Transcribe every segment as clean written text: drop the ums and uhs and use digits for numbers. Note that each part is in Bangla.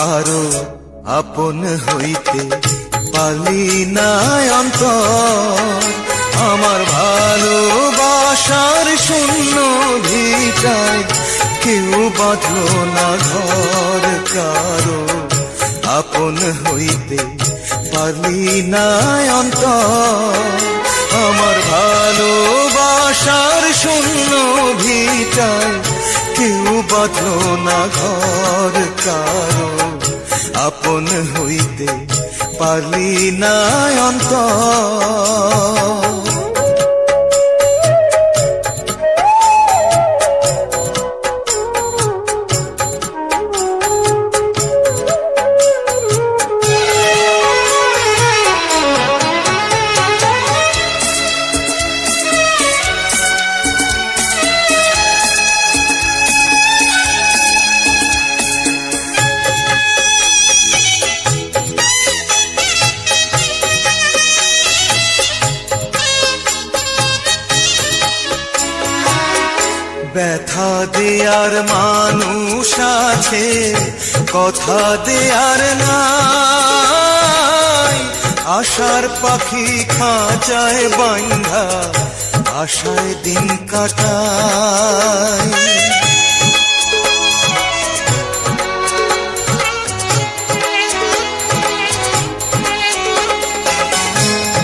কারো আপন হইতে পারলি না অন্তর, আমার ভালোবাসার শূন্য ভিটায় কেউ বাঁধল না ঘর, কারো আপন হইতে পারলি না অন্তর, আমার ভালোবাসার শূন্য ভিটায় কেউ বাঁধল না ঘর, কারো আপন হইতে পারলি না অন্তর। ব্যথা দেয়ার মানুষ আছে, কথা দেয়ার নাই, আশার পাখি খাঁচায় বাঁধা আশায় দিন কাটায়।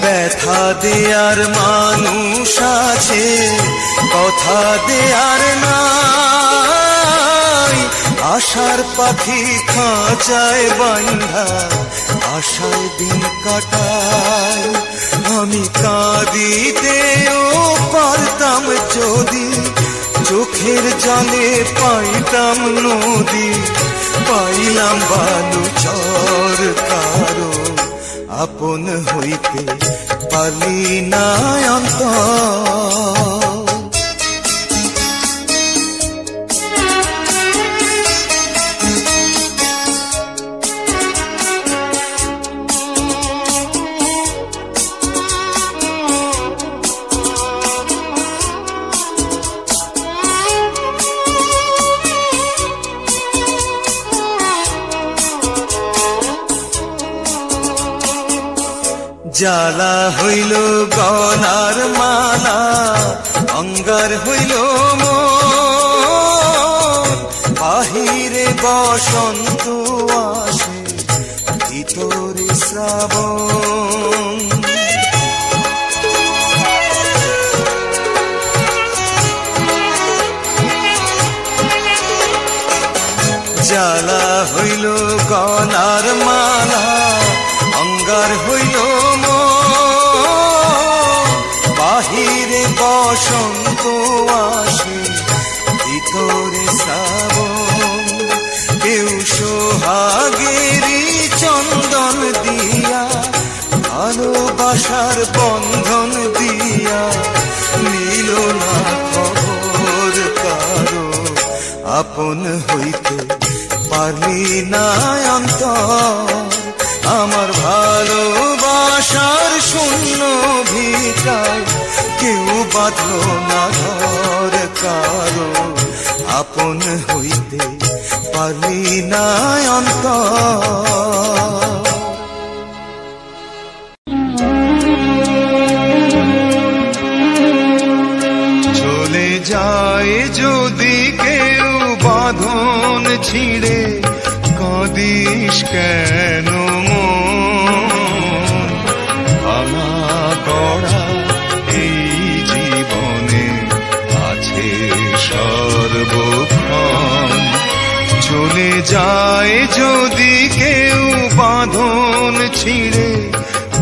ব্যথা দেয়ার মানুষ আছে, কথা দেয়ার নাই, আশার পাখি খাঁচায় বাঁধা আশায় দিন কাটায়। আমি কাঁদিতেও পারতাম যদি, চোখের জলে পাইতাম নদী, পাইলাম বালু চর, কারো আপন হইতে পারলি না অন্তর। জ্বালা হইল গলার মালা, অঙ্গার হইল মন, বাহিরে বসন্ত আসে, ভিতরে শ্রাবণ। জ্বালা হইল গলার মালা, অঙ্গার হইল বাহিরে বসন্ত আসে, ভিতরে শ্রাবণ। কেউ সোহাগেরি চন্দন দিয়া, ভালোবাসার বন্ধন দিয়া, নিল না খবর, কারো আপন হইতে পারলি না অন্তর, আমার ভালোবাসার শূন্য ভিটায় কেউ বাঁধল না ঘর, কারো আপন হইতে পারলি না অন্তর। চলে যায় যদি কেউ বাঁধন ছিঁড়ে, কাঁদিস কেন মন, ভাঙা গড়া এই জীবনে আছে সর্বক্ষণ। চলে যায় যদি কেউ বাঁধন ছিঁড়ে,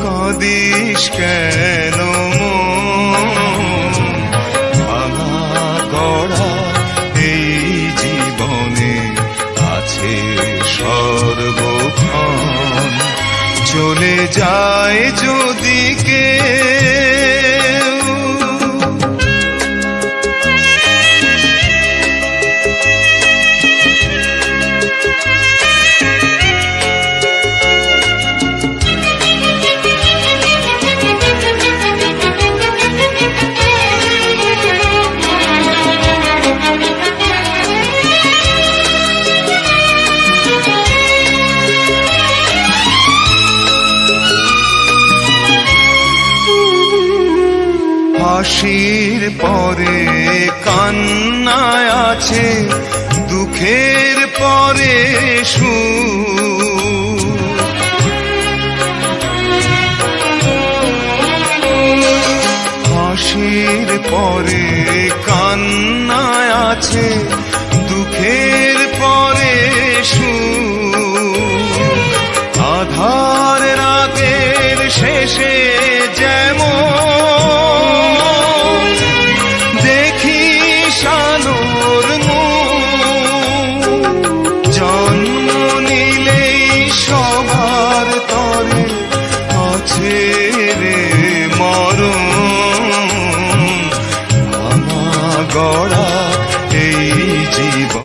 কাঁদিস কেন মন, ভাঙা গড়া এই জীবনে আছে সর্বক্ষণ। চলে যায় যদি কেউ, হাসির পরে কান্নায় আছে, দুঃখের পরে সুখ। হাসির পরে